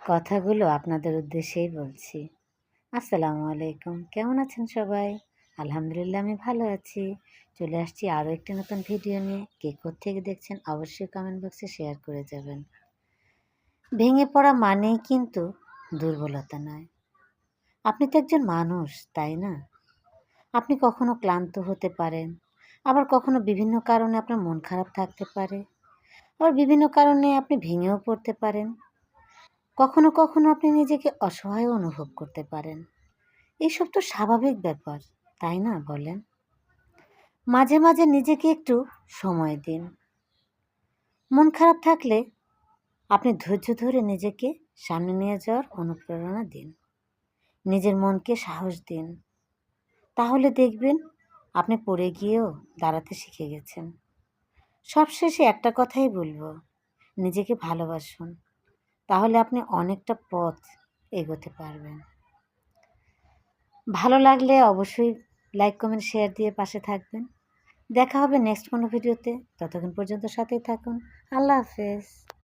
কথাগুলো আপনাদের উদ্দেশ্যেই বলছি। আসসালামু আলাইকুম। কেমন আছেন সবাই? আলহামদুলিল্লাহ আমি ভালো আছি। চলে আসছি আরও একটি নতুন ভিডিও নিয়ে। কে কোত্থেকে দেখছেন অবশ্যই কমেন্ট বক্সে শেয়ার করে যাবেন। ভেঙে পড়া মানেই কিন্তু দুর্বলতা নয়। আপনি তো একজন মানুষ, তাই না? আপনি কখনো ক্লান্ত হতে পারেন, আবার কখনো বিভিন্ন কারণে আপনার মন খারাপ থাকতে পারে, আবার বিভিন্ন কারণে আপনি ভেঙেও পড়তে পারেন। কখনো কখনো আপনি নিজেকে অসহায় অনুভব করতে পারেন। এসব তো স্বাভাবিক ব্যাপার, তাই না বলেন? মাঝে মাঝে নিজেকে একটু সময় দিন। মন খারাপ থাকলে আপনি ধৈর্য ধরে নিজেকে সামনে নিয়ে যাওয়ার অনুপ্রেরণা দিন। নিজের মনকে সাহস দিন। তাহলে দেখবেন আপনি পড়ে গিয়েও দাঁড়াতে শিখে গেছেন। সবশেষে একটা কথাই বলবো, নিজেকে ভালোবাসুন। তাহলে আপনি অনেকটা পথ এগোতে পারবেন। ভালো লাগলে অবশ্যই লাইক, কমেন্ট, শেয়ার দিয়ে পাশে থাকবেন। দেখা হবে নেক্সট কোনো ভিডিওতে। ততক্ষণ পর্যন্ত সাথেই থাকুন। আল্লাহ হাফেজ।